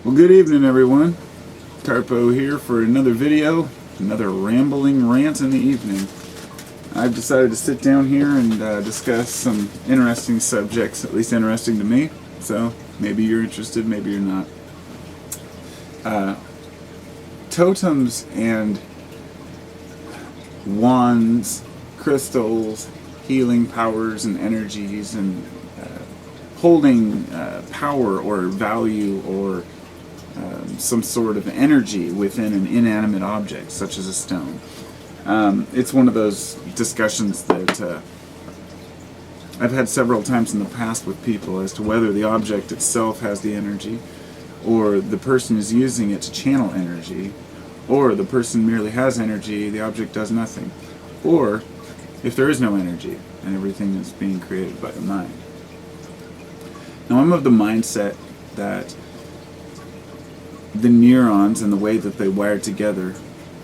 Well, good evening, everyone. Tarpo here for another video, another rambling rant in the evening. I've decided to sit down here and discuss some interesting subjects, at least interesting to me. So maybe you're interested, maybe you're not. Totems and wands, crystals, healing powers and energies, and holding power or value or some sort of energy within an inanimate object, such as a stone. It's one of those discussions that I've had several times in the past with people as to whether the object itself has the energy, or the person is using it to channel energy, or the person merely has energy, the object does nothing, or if there is no energy and everything is being created by the mind. Now, I'm of the mindset that the neurons and the way that they wire together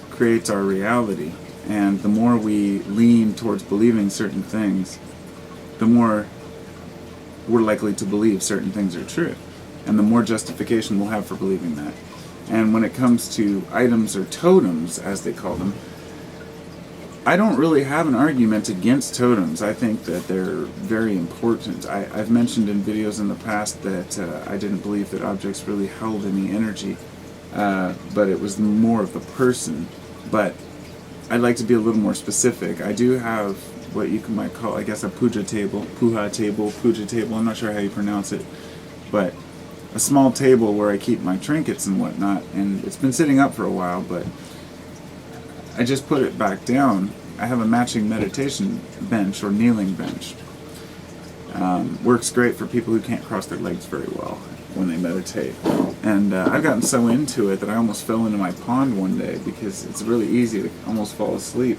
creates our reality, and the more we lean towards believing certain things, the more we're likely to believe certain things are true, and the more justification we'll have for believing that. And when it comes to items or totems, as they call them, I don't really have an argument against totems. I think that they're very important. I've mentioned in videos in the past that I didn't believe that objects really held any energy, but it was more of the person. But I'd like to be a little more specific. I do have what you might call, I guess, a puja table, I'm not sure how you pronounce it, but a small table where I keep my trinkets and whatnot, and it's been sitting up for a while, but I just put it back down. I have a matching meditation bench or kneeling bench. Works great for people who can't cross their legs very well when they meditate. And I've gotten so into it that I almost fell into my pond one day because it's really easy to almost fall asleep.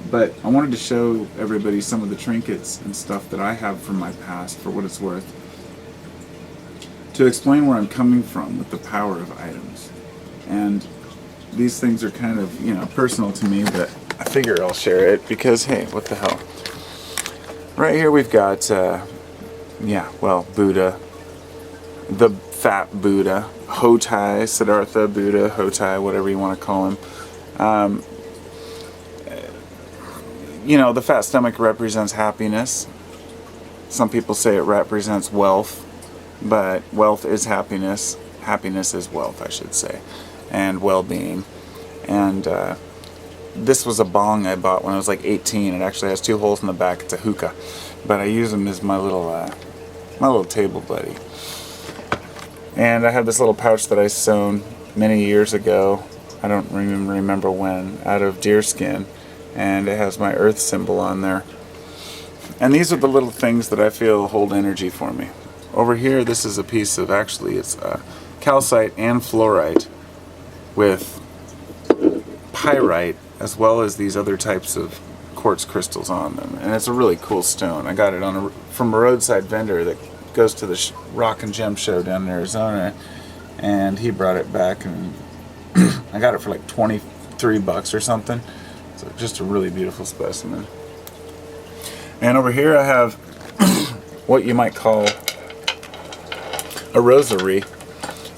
But I wanted to show everybody some of the trinkets and stuff that I have from my past, for what it's worth, to explain where I'm coming from with the power of items. And these things are kind of, personal to me, but I figure I'll share it because, hey, what the hell. Right here we've got, Buddha, the fat Buddha, Hotai, Siddhartha Buddha, Hotai, whatever you want to call him. The fat stomach represents happiness. Some people say it represents wealth, but wealth is happiness. Happiness is wealth, I should say, and well-being. And this was a bong I bought when I was like 18. It actually has 2 holes in the back. It's a hookah, but I use them as my little table buddy. And I have this little pouch that I sewn many years ago, I don't remember when, out of deer skin, and it has my earth symbol on there. And these are the little things that I feel hold energy for me. Over here, this is a piece of, it's calcite and fluorite with pyrite, as well as these other types of quartz crystals on them. And it's a really cool stone. I got it from a roadside vendor that goes to the Rock and Gem show down in Arizona, and he brought it back, and I got it for like $23 or something. So just a really beautiful specimen. And over here I have what you might call a rosary,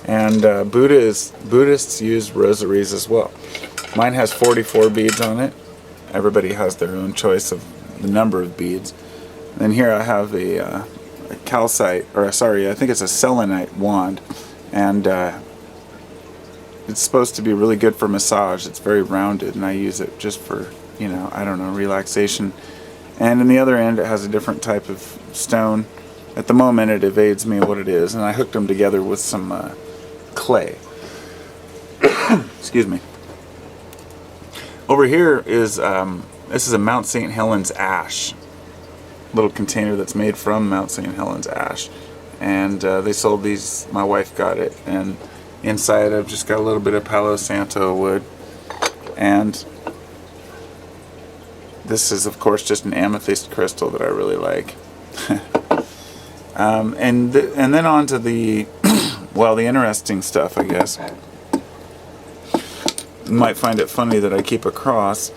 and Buddhists use rosaries as well. Mine has 44 beads on it. Everybody has their own choice of the number of beads. And here I have a calcite, I think it's a selenite wand, and it's supposed to be really good for massage. It's very rounded, and I use it just for, relaxation. And in the other end, it has a different type of stone. At the moment, it evades me what it is, and I hooked them together with some clay. Excuse me. Over here is, this is a Mount St. Helens ash. Little container that's made from Mount St. Helens ash. And they sold these, my wife got it, and inside I've just got a little bit of Palo Santo wood. And this is, of course, just an amethyst crystal that I really like. And then on to the, the interesting stuff, I guess. You might find it funny that I keep a cross.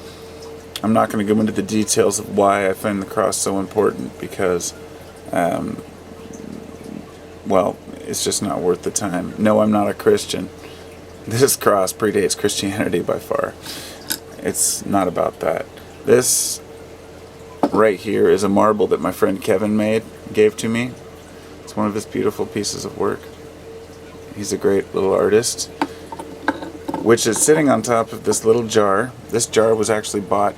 I'm not going to go into the details of why I find the cross so important, because, it's just not worth the time. No, I'm not a Christian. This cross predates Christianity by far. It's not about that. This right here is a marble that my friend Kevin gave to me. It's one of his beautiful pieces of work. He's a great little artist, which is sitting on top of this little jar. This jar was actually bought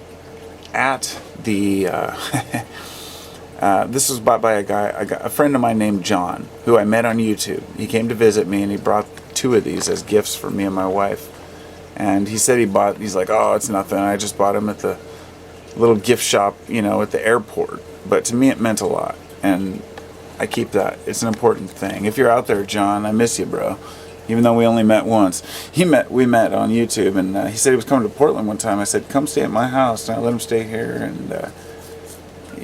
at the this was bought by a friend of mine named John, who I met on YouTube. He came to visit me and he brought 2 of these as gifts for me and my wife. And he said he's like, oh, it's nothing. I just bought them at the little gift shop, you know, at the airport. But to me it meant a lot. And I keep that. It's an important thing. If you're out there, John, I miss you, bro. Even though we only met once. We met on YouTube, and he said he was coming to Portland one time. I said, come stay at my house. And I let him stay here, and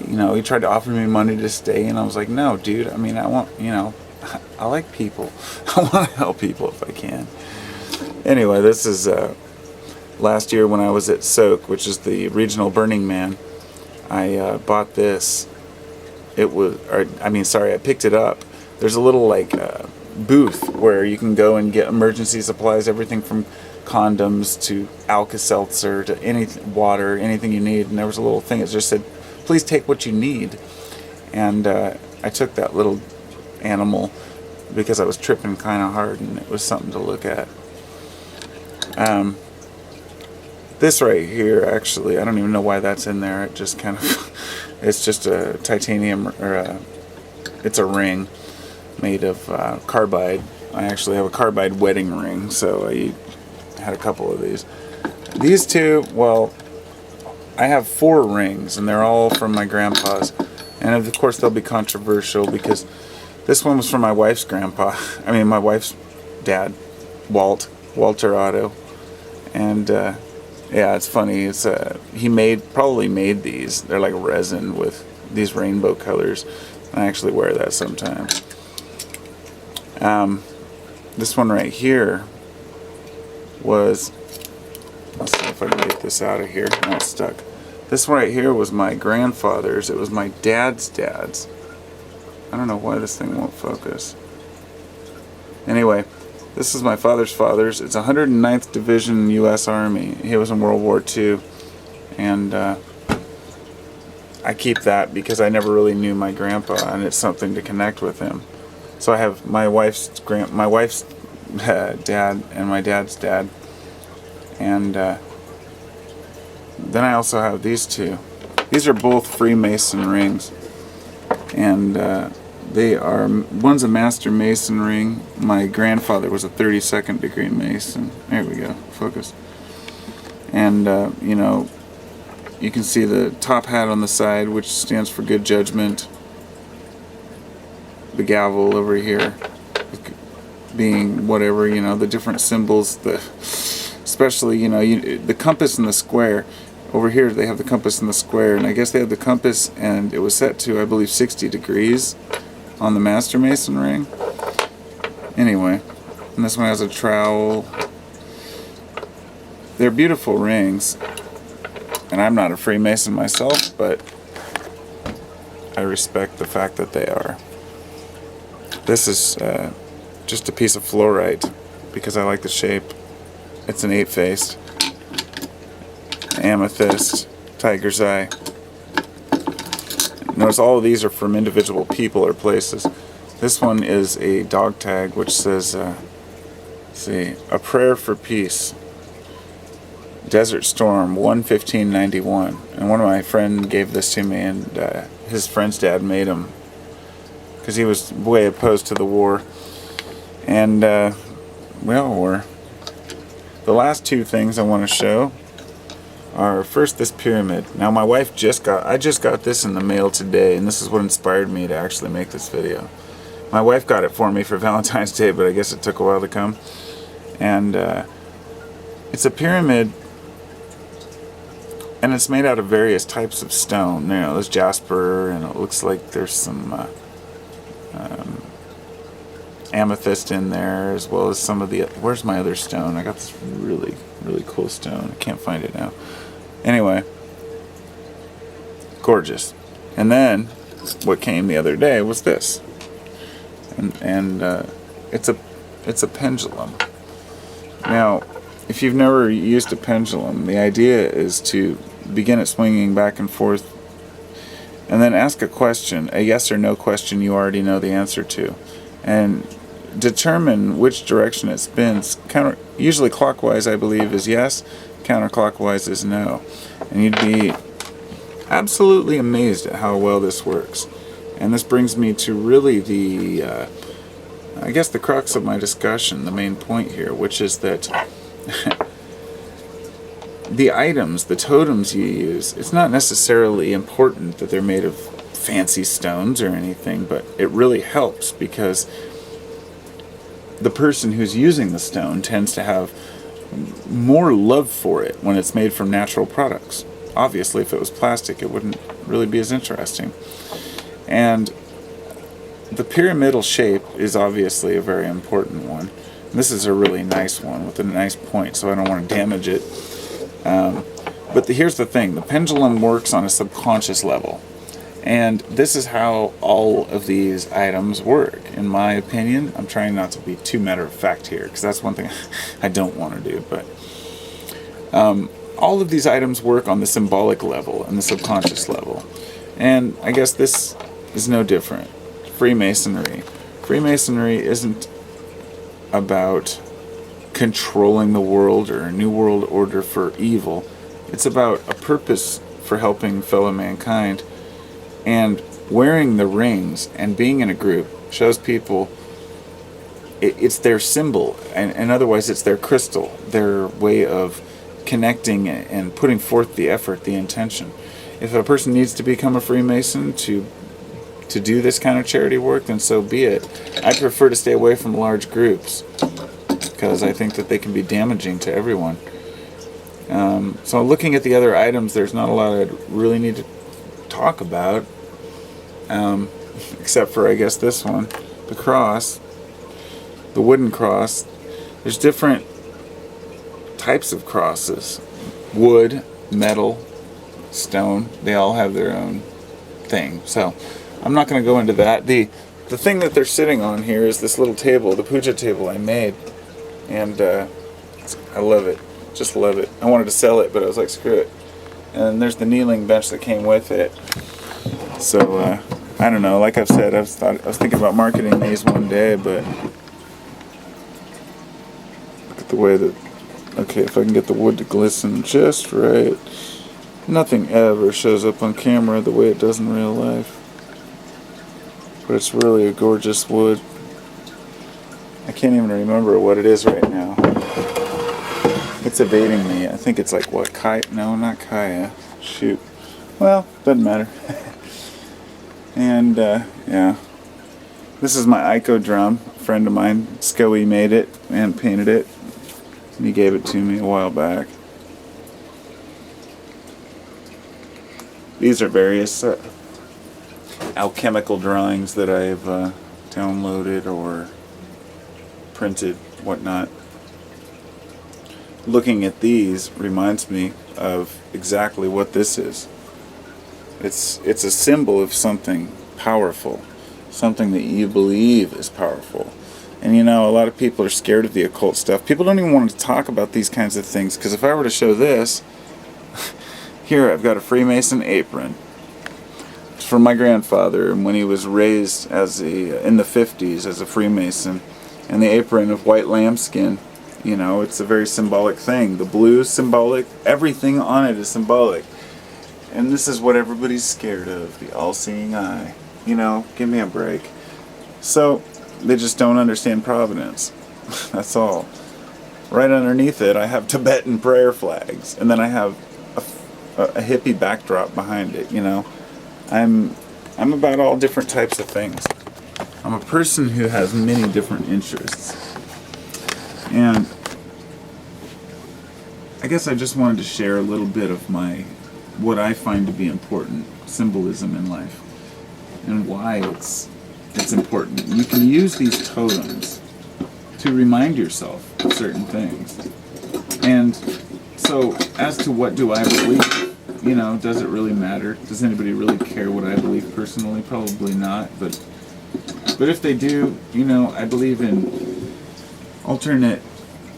you know, he tried to offer me money to stay, and I was like, no, dude. I mean, I want, you know, I like people. I want to help people if I can. Anyway, this is last year when I was at Soak, which is the regional Burning Man. I bought this. I picked it up. There's a little like booth where you can go and get emergency supplies, everything from condoms to Alka-Seltzer to any water, anything you need. And there was a little thing that just said, please take what you need. And I took that little animal because I was tripping kind of hard, and it was something to look at. This right here, actually, I don't even know why that's in there. It just kind of, it's just a titanium, or it's a ring made of carbide. I actually have a carbide wedding ring, so I had a couple of these. These 2, well, I have 4 rings, and they're all from my grandpa's. And of course they'll be controversial because this one was from my wife's grandpa. I mean, my wife's dad, Walter Otto. And yeah, it's funny. It's he probably made these. They're like resin with these rainbow colors. I actually wear that sometimes. This one right here was, let's see if I can get this out of here. No, it's stuck. This one right here was my grandfather's. It was my dad's. I don't know why this thing won't focus. Anyway, this is my father's. It's 109th Division U.S. Army. He was in World War II. And I keep that because I never really knew my grandpa, and it's something to connect with him. So I have my wife's dad and my dad's dad. And then I also have these 2. These are both Freemason rings. And they are, one's a Master Mason ring. My grandfather was a 32nd degree Mason. There we go, focus. And, you know, you can see the top hat on the side, which stands for good judgment. The gavel over here being whatever, you know, the different symbols, especially, you know, the compass and the square. Over here they have the compass and the square, and I guess they have the compass, and it was set to, I believe, 60 degrees on the Master Mason ring. Anyway, and this one has a trowel. They're beautiful rings, and I'm not a Freemason myself, but I respect the fact that they are. This is just a piece of fluorite because I like the shape. It's an 8-faced amethyst, tiger's eye. Notice all of these are from individual people or places. This one is a dog tag which says, let's see, a prayer for peace. Desert Storm 1/15/91. And one of my friends gave this to me, and his friend's dad made him because he was way opposed to the war. And we all were. The last 2 things I want to show are, first, this pyramid. Now my wife I just got this in the mail today, and this is what inspired me to actually make this video. My wife got it for me for Valentine's Day, but I guess it took a while to come. And it's a pyramid, and it's made out of various types of stone. You know, there's jasper, and it looks like there's some amethyst in there, as well as some of the, where's my other stone? I got this really, really cool stone. I can't find it now. Anyway, gorgeous. And then what came the other day was this. And it's a pendulum. Now, if you've never used a pendulum, the idea is to begin it swinging back and forth, and then ask a question, a yes or no question you already know the answer to, and determine which direction it spins. Usually clockwise, I believe, is yes, counterclockwise is no. And you'd be absolutely amazed at how well this works. And this brings me to really I guess the crux of my discussion, the main point here, which is that the items, the totems you use, it's not necessarily important that they're made of fancy stones or anything, but it really helps because the person who's using the stone tends to have more love for it when it's made from natural products. Obviously, if it was plastic, it wouldn't really be as interesting. And the pyramidal shape is obviously a very important one. This is a really nice one with a nice point, so I don't want to damage it. But here's the thing. The pendulum works on a subconscious level. And this is how all of these items work, in my opinion. I'm trying not to be too matter-of-fact here, because that's one thing I don't want to do. But all of these items work on the symbolic level and the subconscious level. And I guess this is no different. Freemasonry. Freemasonry isn't about controlling the world or a new world order for evil. It's about a purpose for helping fellow mankind. And wearing the rings and being in a group shows people it's their symbol, and otherwise it's their crystal, their way of connecting and putting forth the effort, the intention. If a person needs to become a Freemason to do this kind of charity work, then so be it. I prefer to stay away from large groups because I think that they can be damaging to everyone. So looking at the other items, there's not a lot I really need to talk about, except for, I guess, this one, the cross, the wooden cross. There's different types of crosses: wood, metal, stone. They all have their own thing. So I'm not going to go into that. The thing that they're sitting on here is this little table, the puja table I made, and I love it. Just love it. I wanted to sell it, but I was like, screw it. And there's the kneeling bench that came with it. So I don't know. Like I've said, I was thinking about marketing these one day, but look at the way that. Okay, if I can get the wood to glisten just right, nothing ever shows up on camera the way it does in real life. But it's really a gorgeous wood. I can't even remember what it is right now. It's evading me. I think it's like what, Kaya? No, not Kaya. Shoot. Well, doesn't matter. And yeah, this is my Ico drum. A friend of mine, Scoey, made it and painted it, and he gave it to me a while back. These are various alchemical drawings that I've downloaded or printed, whatnot. Looking at these reminds me of exactly what this is. It's a symbol of something powerful, something that you believe is powerful. And you know, a lot of people are scared of the occult stuff. People don't even want to talk about these kinds of things, because if I were to show this, here I've got a Freemason apron. It's from my grandfather, and when he was raised in the 50s as a Freemason, and the apron of white lambskin. You know, it's a very symbolic thing. The blue is symbolic. Everything on it is symbolic. And this is what everybody's scared of, the all-seeing eye. You know, give me a break. So, they just don't understand providence. That's all. Right underneath it, I have Tibetan prayer flags. And then I have a hippie backdrop behind it, you know. I'm about all different types of things. I'm a person who has many different interests. And I guess I just wanted to share a little bit of what I find to be important symbolism in life and why it's important. You can use these totems to remind yourself of certain things. And so, as to what do I believe, you know, does it really matter? Does anybody really care what I believe personally? Probably not, but But if they do, I believe in alternate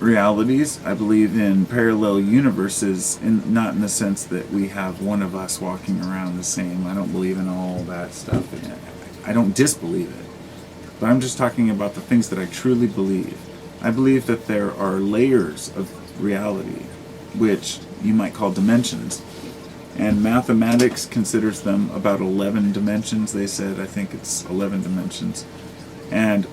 realities. I believe in parallel universes, not in the sense that we have one of us walking around the same. I don't believe in all that stuff. I don't disbelieve it. But I'm just talking about the things that I truly believe. I believe that there are layers of reality, which you might call dimensions. And mathematics considers them about 11 dimensions, they said. I think it's 11 dimensions. And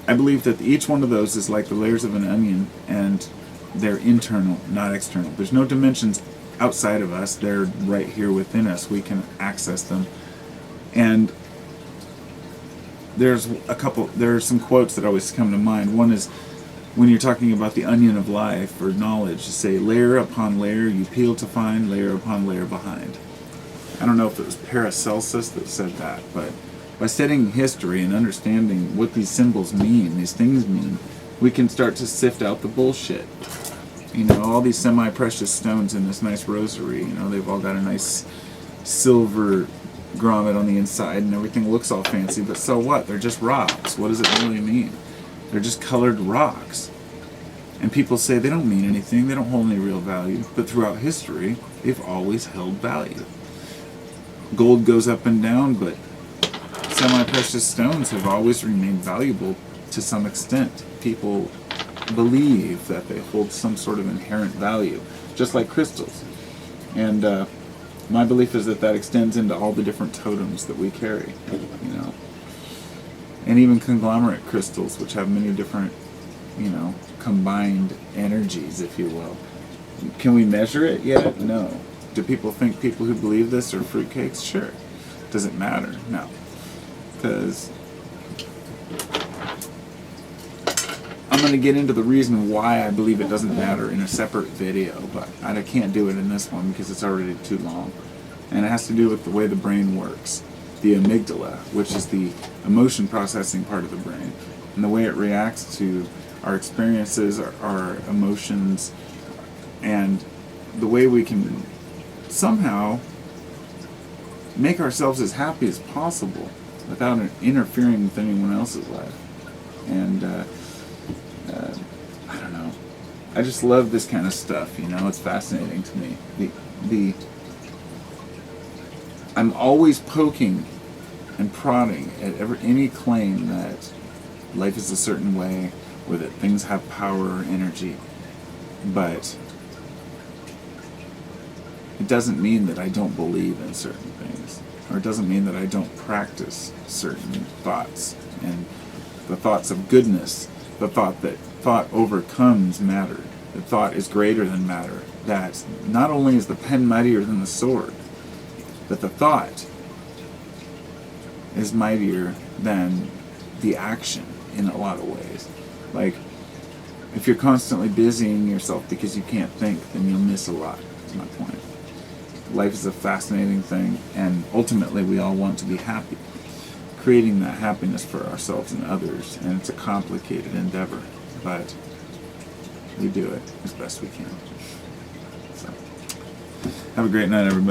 I believe that each one of those is like the layers of an onion, and they're internal, not external. There's no dimensions outside of us. They're right here within us. We can access them. And there's some quotes that always come to mind. One is, when you're talking about the onion of life or knowledge, you say, layer upon layer you peel to find, layer upon layer behind. I don't know if it was Paracelsus that said that, but by studying history and understanding what these symbols mean, these things mean, we can start to sift out the bullshit. All these semi-precious stones in this nice rosary, they've all got a nice silver grommet on the inside and everything looks all fancy, but so what? They're just rocks. What does it really mean? They're just colored rocks. And people say they don't mean anything, they don't hold any real value, but throughout history, they've always held value. Gold goes up and down, but semi-precious stones have always remained valuable to some extent. People believe that they hold some sort of inherent value, just like crystals. And my belief is that extends into all the different totems that we carry, and even conglomerate crystals, which have many different, combined energies, if you will. Can we measure it yet? No. Do people think people who believe this are fruitcakes? Sure. Does it matter? No. Because I'm going to get into the reason why I believe it doesn't matter in a separate video, but I can't do it in this one because it's already too long. And it has to do with the way the brain works. The amygdala, which is the emotion processing part of the brain, and the way it reacts to our experiences, our emotions, and the way we can somehow make ourselves as happy as possible without interfering with anyone else's life. And I don't know. I just love this kind of stuff. It's fascinating to me. I'm always poking and prodding at any claim that life is a certain way, or that things have power or energy. But it doesn't mean that I don't believe in certain things, or it doesn't mean that I don't practice certain thoughts, and the thoughts of goodness, the thought that thought overcomes matter, that thought is greater than matter, that not only is the pen mightier than the sword, but the thought is mightier than the action in a lot of ways. Like, if you're constantly busying yourself because you can't think, then you'll miss a lot, is my point. Life is a fascinating thing, and ultimately we all want to be happy. Creating that happiness for ourselves and others, and it's a complicated endeavor, but we do it as best we can. So, have a great night, everybody.